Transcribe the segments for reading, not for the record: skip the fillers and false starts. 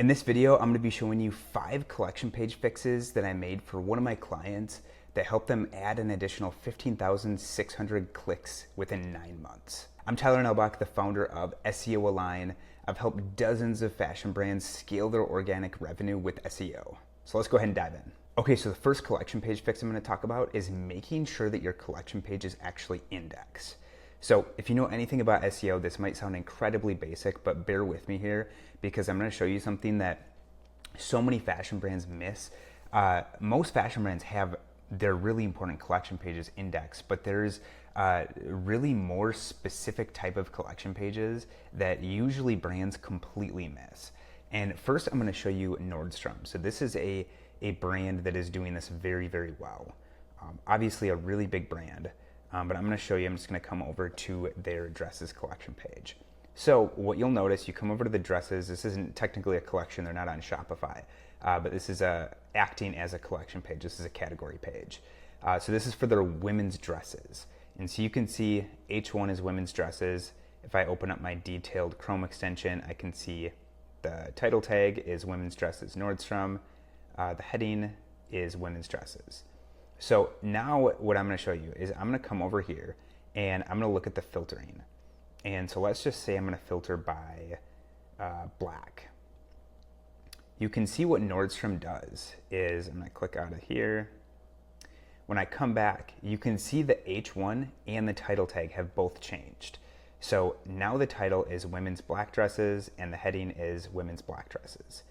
In this video, I'm going to be showing you 5 collection page fixes that I made for one of my clients that helped them add an additional 15,600 clicks within 9 months. I'm Tyler Nelbach, the founder of SEO Align. I've helped dozens of fashion brands scale their organic revenue with SEO. So let's go ahead and dive in. Okay, so the first collection page fix I'm going to talk about is making sure that your collection pages actually index. So if you know anything about SEO, this might sound incredibly basic, but bear with me here because I'm going to show you something that so many fashion brands miss. Most fashion brands have their really important collection pages indexed, but there's really more specific type of collection pages that usually brands completely miss. And first I'm going to show you Nordstrom. So this is a brand that is doing this very, very well. Obviously a really big brand. But I'm going to show you, I'm just going to come over to their dresses collection page. So what you'll notice, you come over to the dresses, this isn't technically a collection, they're not on Shopify, but this is acting as a collection page, this is a category page. So this is for their women's dresses. And so you can see H1 is women's dresses. If I open up my detailed Chrome extension, I can see the title tag is women's dresses Nordstrom, the heading is women's dresses. So now what I'm going to show you is I'm going to come over here and I'm going to look at the filtering. And so let's just say I'm going to filter by black. You can see what Nordstrom does is I'm going to click out of here. When I come back, you can see the H1 and the title tag have both changed. So now the title is women's black dresses and the heading is women's black dresses.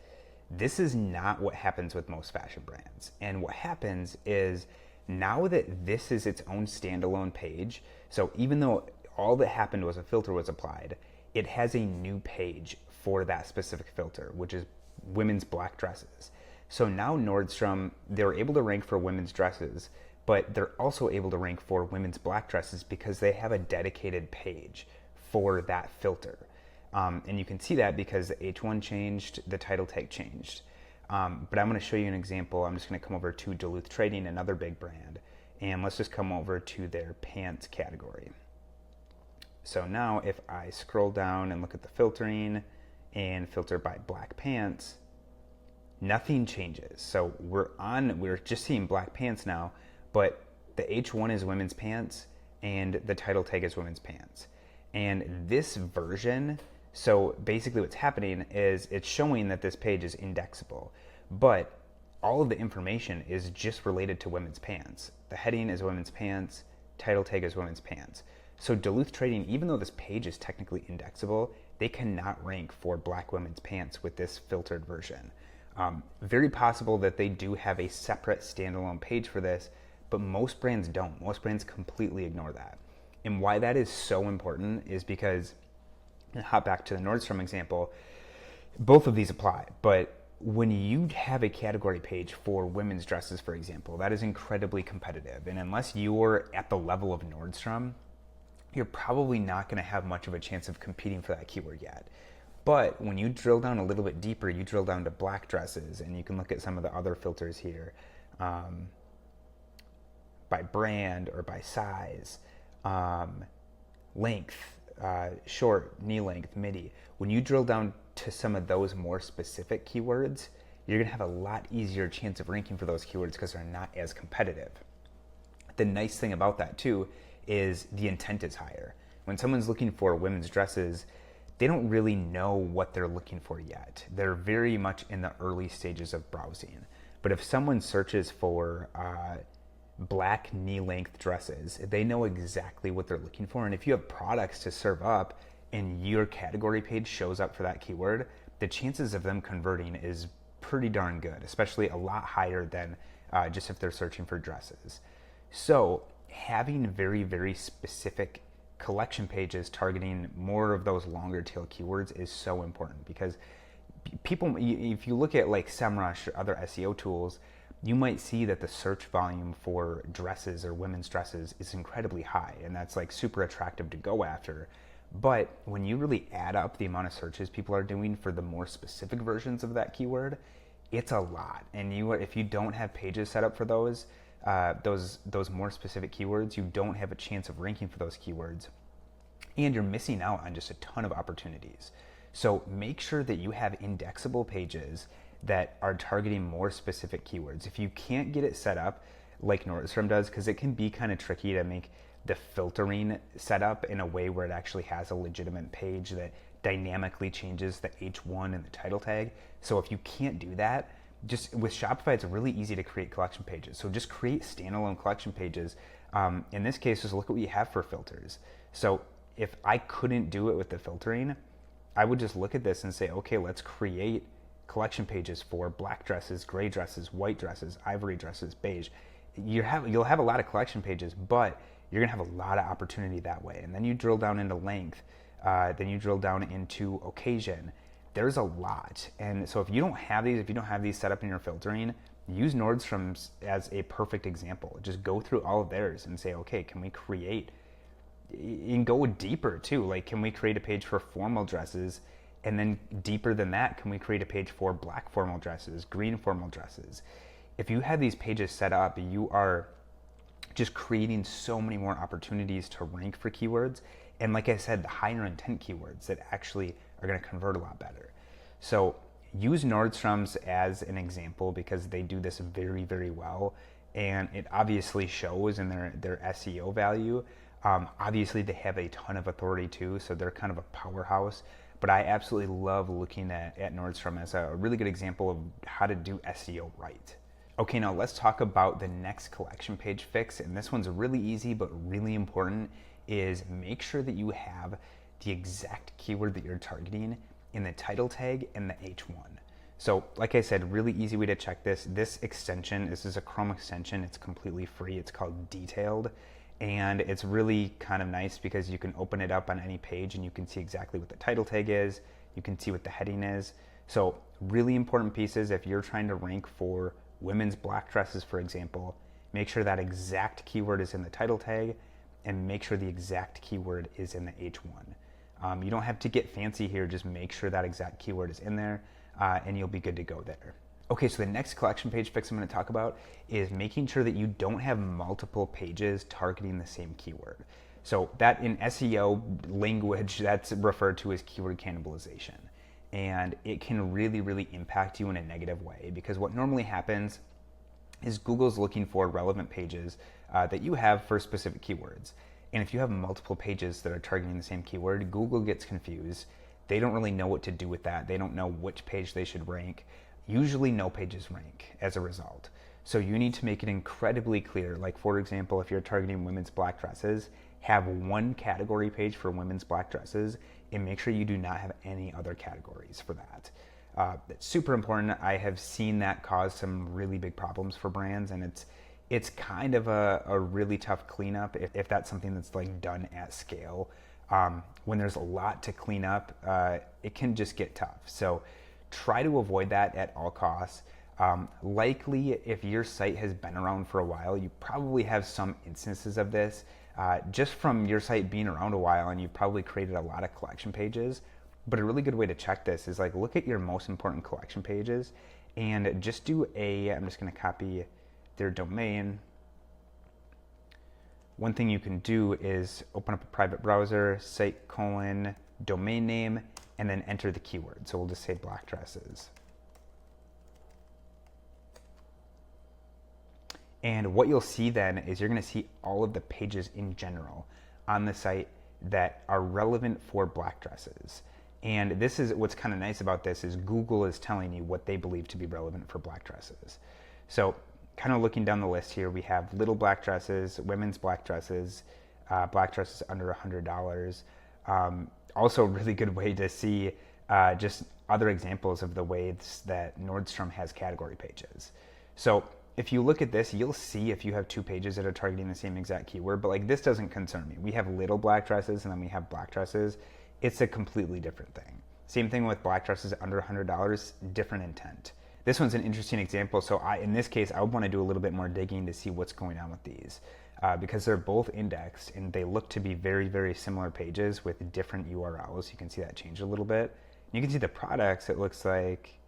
This is not what happens with most fashion brands. And what happens is now that this is its own standalone page, so even though all that happened was a filter was applied, it has a new page for that specific filter, which is women's black dresses. So now Nordstrom, they're able to rank for women's dresses, but they're also able to rank for women's black dresses because they have a dedicated page for that filter. And you can see that because the H1 changed, the title tag changed. But I'm going to show you an example. I'm just going to come over to Duluth Trading, another big brand, and let's just come over to their pants category. So now if I scroll down and look at the filtering and filter by black pants, nothing changes. So we're just seeing black pants now, but the H1 is women's pants and the title tag is women's pants. And this version, so basically what's happening is it's showing that this page is indexable, but all of the information is just related to women's pants. The heading is women's pants, title tag is women's pants. So Duluth Trading, even though this page is technically indexable, they cannot rank for black women's pants with this filtered version. Very possible that they do have a separate standalone page for this, but most brands don't. Most brands completely ignore that. And why that is so important is because, and hop back to the Nordstrom example, both of these apply, but when you have a category page for women's dresses, for example, that is incredibly competitive. And unless you're at the level of Nordstrom, you're probably not going to have much of a chance of competing for that keyword yet. But when you drill down a little bit deeper, you drill down to black dresses, and you can look at some of the other filters here by brand or by size, length, short, knee length, midi. When you drill down to some of those more specific keywords, you're going to have a lot easier chance of ranking for those keywords because they're not as competitive. The nice thing about that too is the intent is higher. When someone's looking for women's dresses, they don't really know what they're looking for yet. They're very much in the early stages of browsing. But if someone searches for black knee-length dresses, they know exactly what they're looking for. And if you have products to serve up and your category page shows up for that keyword, the chances of them converting is pretty darn good, especially a lot higher than just if they're searching for dresses. So having very, very specific collection pages targeting more of those longer tail keywords is so important because people, if you look at like SEMrush or other SEO tools, you might see that the search volume for dresses or women's dresses is incredibly high, and that's like super attractive to go after. But when you really add up the amount of searches people are doing for the more specific versions of that keyword, it's a lot. And if you don't have pages set up for those more specific keywords, you don't have a chance of ranking for those keywords, and you're missing out on just a ton of opportunities. So make sure that you have indexable pages that are targeting more specific keywords. If you can't get it set up like Nordstrom does, because it can be kind of tricky to make the filtering set up in a way where it actually has a legitimate page that dynamically changes the H1 and the title tag. So if you can't do that, just with Shopify, it's really easy to create collection pages. So just create standalone collection pages. In this case, just look at what you have for filters. So if I couldn't do it with the filtering, I would just look at this and say, okay, let's create collection pages for black dresses, gray dresses, white dresses, ivory dresses, beige. You'll have a lot of collection pages, but you're gonna have a lot of opportunity that way. And then you drill down into length, then you drill down into occasion. There's a lot. And so if you don't have these set up in your filtering, use Nordstrom's as a perfect example. Just go through all of theirs and say, okay, can we create, and go deeper too. Like, can we create a page for formal dresses? And then deeper than that, can we create a page for black formal dresses, green formal dresses? If you have these pages set up, you are just creating so many more opportunities to rank for keywords. And like I said, the higher intent keywords that actually are going to convert a lot better. So use Nordstrom's as an example because they do this very, very well. And it obviously shows in their SEO value. Obviously, they have a ton of authority too, so they're kind of a powerhouse. But I absolutely love looking at Nordstrom as a really good example of how to do SEO right. Okay, now let's talk about the next collection page fix, and this one's really easy but really important, is make sure that you have the exact keyword that you're targeting in the title tag and the H1. So like I said, really easy way to check this. This extension, this is a Chrome extension, it's completely free, it's called Detailed, and it's really kind of nice because you can open it up on any page and you can see exactly what the title tag is, you can see what the heading is. So really important pieces if you're trying to rank for women's black dresses, for example, make sure that exact keyword is in the title tag and make sure the exact keyword is in the H1. You don't have to get fancy here, just make sure that exact keyword is in there and you'll be good to go there. Okay, so the next collection page fix I'm going to talk about is making sure that you don't have multiple pages targeting the same keyword. So that in SEO language, that's referred to as keyword cannibalization. And it can really, really impact you in a negative way because what normally happens is Google's looking for relevant pages that you have for specific keywords. And if you have multiple pages that are targeting the same keyword, Google gets confused. They don't really know what to do with that. They don't know which page they should rank. Usually no pages rank as a result. So you need to make it incredibly clear. Like for example, if you're targeting women's black dresses, have one category page for women's black dresses and make sure you do not have any other categories for that. It's super important. I have seen that cause some really big problems for brands, and it's kind of a really tough cleanup if that's something that's like done at scale. When there's a lot to clean up, it can just get tough. So try to avoid that at all costs. Likely, if your site has been around for a while, you probably have some instances of this. Just from your site being around a while, and you've probably created a lot of collection pages. But a really good way to check this is like look at your most important collection pages and just do I'm just going to copy their domain. One thing you can do is open up a private browser, site : domain name, and then enter the keyword. So we'll just say black dresses. And what you'll see then is you're going to see all of the pages in general on the site that are relevant for black dresses. And this is what's kind of nice about this is Google is telling you what they believe to be relevant for black dresses. So kind of looking down the list here, we have little black dresses, women's black dresses under $100. Also a really good way to see just other examples of the ways that Nordstrom has category pages. So if you look at this, you'll see if you have two pages that are targeting the same exact keyword, but like this doesn't concern me. We have little black dresses and then we have black dresses. It's a completely different thing. Same thing with black dresses under $100, different intent. This one's an interesting example. So in this case, I would want to do a little bit more digging to see what's going on with these because they're both indexed and they look to be very, very similar pages with different URLs. You can see that change a little bit. And you can see the products, it looks like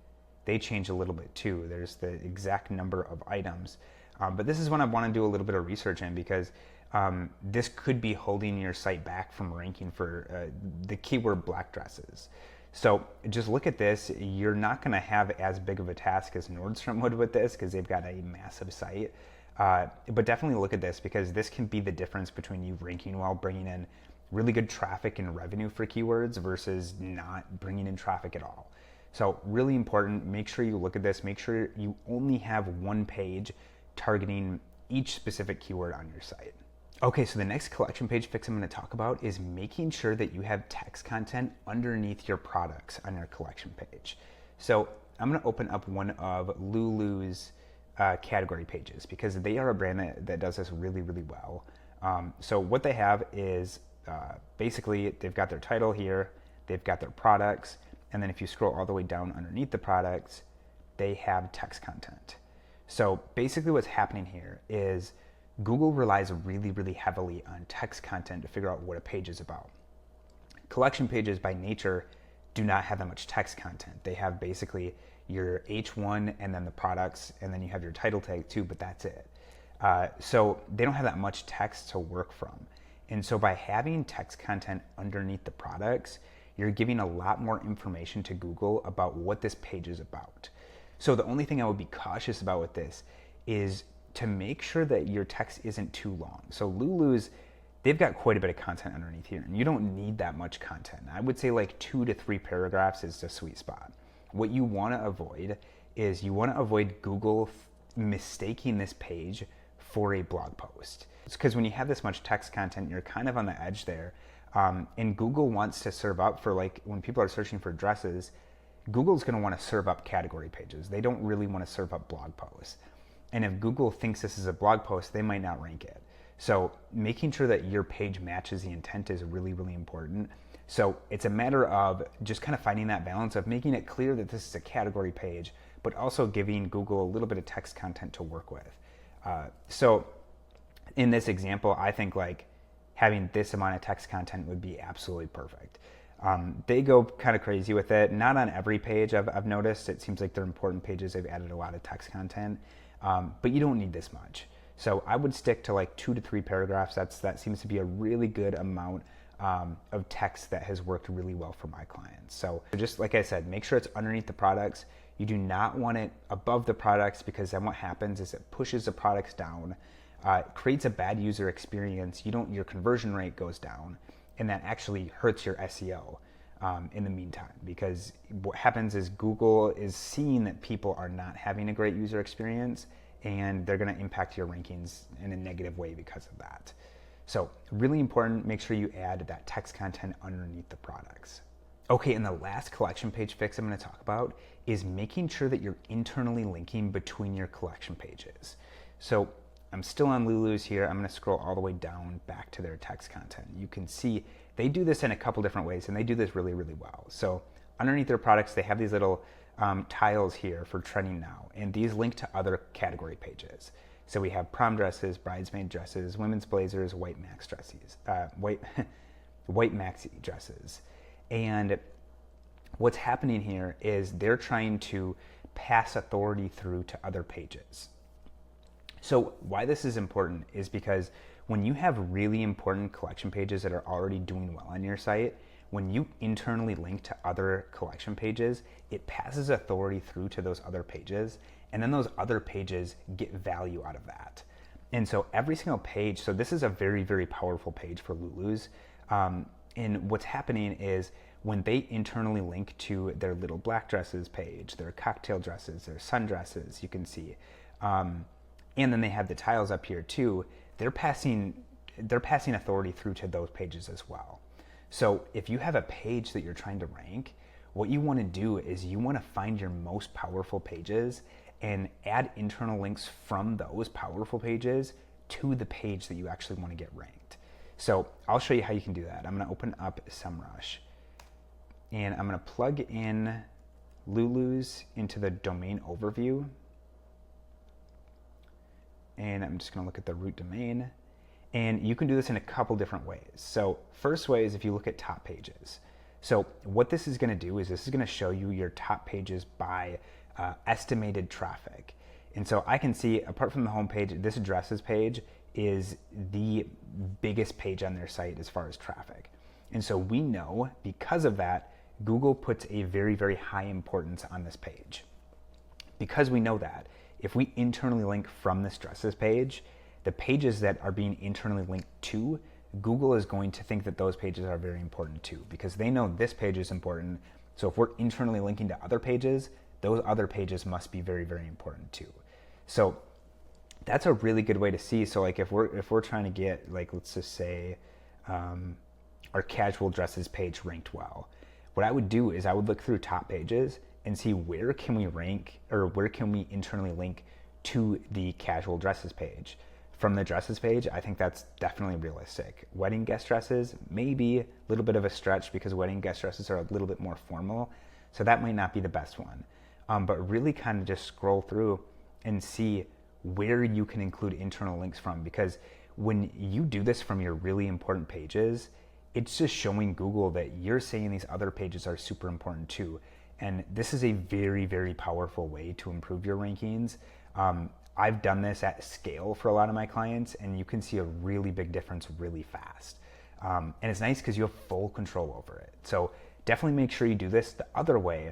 they change a little bit too. There's the exact number of items. But this is one I want to do a little bit of research in because this could be holding your site back from ranking for the keyword black dresses. So just look at this. You're not going to have as big of a task as Nordstrom would with this because they've got a massive site. But definitely look at this because this can be the difference between you ranking well, bringing in really good traffic and revenue for keywords versus not bringing in traffic at all. So really important, make sure you look at this. Make sure you only have one page targeting each specific keyword on your site. Okay, so the next collection page fix I'm going to talk about is making sure that you have text content underneath your products on your collection page. So I'm going to open up one of Lulu's category pages because they are a brand that does this really, really well. So what they have is basically they've got their title here, they've got their products, and then if you scroll all the way down underneath the products, they have text content. So basically what's happening here is Google relies really, really heavily on text content to figure out what a page is about. Collection pages by nature do not have that much text content. They have basically your H1 and then the products, and then you have your title tag too, but that's it. So they don't have that much text to work from. And so by having text content underneath the products, you're giving a lot more information to Google about what this page is about. So the only thing I would be cautious about with this is to make sure that your text isn't too long. So Lulu's, they've got quite a bit of content underneath here, and you don't need that much content. I would say like 2 to 3 paragraphs is the sweet spot. What you want to avoid is you want to avoid Google mistaking this page for a blog post. It's because when you have this much text content, you're kind of on the edge there. And Google wants to serve up for, like, when people are searching for dresses, Google's going to want to serve up category pages. They don't really want to serve up blog posts. And if Google thinks this is a blog post, they might not rank it. So making sure that your page matches the intent is really, really important. So it's a matter of just kind of finding that balance of making it clear that this is a category page, but also giving Google a little bit of text content to work with. So in this example, I think like having this amount of text content would be absolutely perfect. They go kind of crazy with it. Not on every page I've noticed. It seems like they're important pages. They've added a lot of text content, but you don't need this much. So I would stick to like 2 to 3 paragraphs. That seems to be a really good amount of text that has worked really well for my clients. So just like I said, make sure it's underneath the products. You do not want it above the products because then what happens is it pushes the products down, creates a bad user experience. Your conversion rate goes down, and that actually hurts your SEO in the meantime, because what happens is Google is seeing that people are not having a great user experience, and they're going to impact your rankings in a negative way because of that. So really important, make sure you add that text content underneath the products. Okay, and the last collection page fix I'm going to talk about is making sure that you're internally linking between your collection pages. So I'm still on Lulu's here. I'm going to scroll all the way down back to their text content. You can see they do this in a couple different ways, and they do this really, really well. So underneath their products, they have these little tiles here for trending now, and these link to other category pages. So we have prom dresses, bridesmaid dresses, women's blazers, white maxi dresses, white maxi dresses. And what's happening here is they're trying to pass authority through to other pages. So why this is important is because when you have really important collection pages that are already doing well on your site, when you internally link to other collection pages, it passes authority through to those other pages, and then those other pages get value out of that. And so every single page, so this is a very, very powerful page for Lulu's. And what's happening is when they internally link to their little black dresses page, their cocktail dresses, their sundresses, you can see, and then they have the tiles up here too, they're passing authority through to those pages as well. So if you have a page that you're trying to rank, what you want to do is you want to find your most powerful pages and add internal links from those powerful pages to the page that you actually want to get ranked. So I'll show you how you can do that. I'm going to open up SEMrush, and I'm going to plug in Lulu's into the domain overview. And I'm just going to look at the root domain. And you can do this in a couple different ways. So first way is if you look at top pages. So what this is going to do is this is going to show you your top pages by estimated traffic. And so I can see, apart from the home page, this dresses page is the biggest page on their site as far as traffic. And so we know because of that, Google puts a very, very high importance on this page. Because we know that, if we internally link from this dresses page, the pages that are being internally linked to, Google is going to think that those pages are very important too, because they know this page is important. So if we're internally linking to other pages, those other pages must be very, very important too. So that's a really good way to see. So like if we're trying to get, like, let's just say our casual dresses page ranked well, what I would do is I would look through top pages and see where can we rank, or where can we internally link to the casual dresses page. From the dresses page, I think that's definitely realistic. Wedding guest dresses, maybe a little bit of a stretch, because wedding guest dresses are a little bit more formal, so that might not be the best one. But really kind of just scroll through and see where you can include internal links from, because when you do this from your really important pages, it's just showing Google that you're saying these other pages are super important too. And this is a very, very powerful way to improve your rankings. I've done this at scale for a lot of my clients, and you can see a really big difference really fast. And it's nice because you have full control over it. So definitely make sure you do this. The other way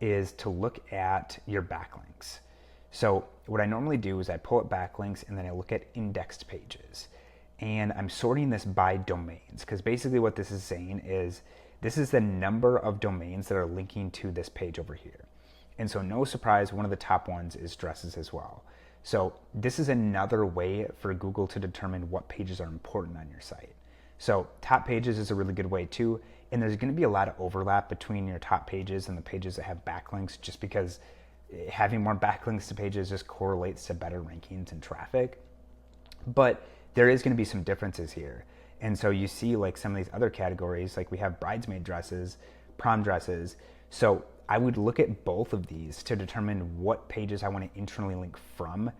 is to look at your backlinks. So what I normally do is I pull up backlinks and then I look at indexed pages. And I'm sorting this by domains, because basically what this is saying is this is the number of domains that are linking to this page over here. And so no surprise, one of the top ones is dresses as well. So this is another way for Google to determine what pages are important on your site. So top pages is a really good way too. And there's going to be a lot of overlap between your top pages and the pages that have backlinks, just because having more backlinks to pages just correlates to better rankings and traffic. But there is going to be some differences here. And so you see like some of these other categories, like we have bridesmaid dresses, prom dresses. So I would look at both of these to determine what pages I want to internally link from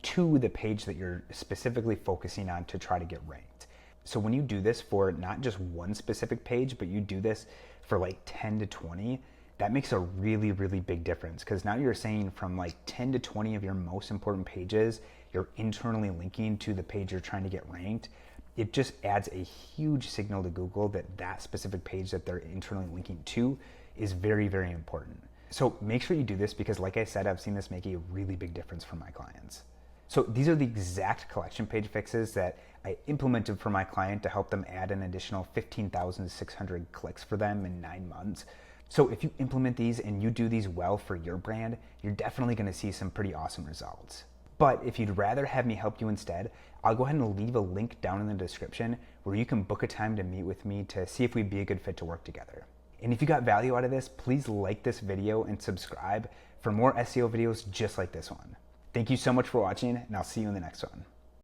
to the page that you're specifically focusing on to try to get ranked. So when you do this for not just one specific page, but you do this for like 10 to 20, that makes a really, really big difference, because now you're saying from like 10 to 20 of your most important pages, you're internally linking to the page you're trying to get ranked. It just adds a huge signal to Google that that specific page that they're internally linking to is very, very important. So make sure you do this, because like I said, I've seen this make a really big difference for my clients. So these are the exact collection page fixes that I implemented for my client to help them add an additional 15,600 clicks for them in 9 months. So if you implement these and you do these well for your brand, you're definitely going to see some pretty awesome results. But if you'd rather have me help you instead, I'll go ahead and leave a link down in the description where you can book a time to meet with me to see if we'd be a good fit to work together. And if you got value out of this, please like this video and subscribe for more SEO videos just like this one. Thank you so much for watching, and I'll see you in the next one.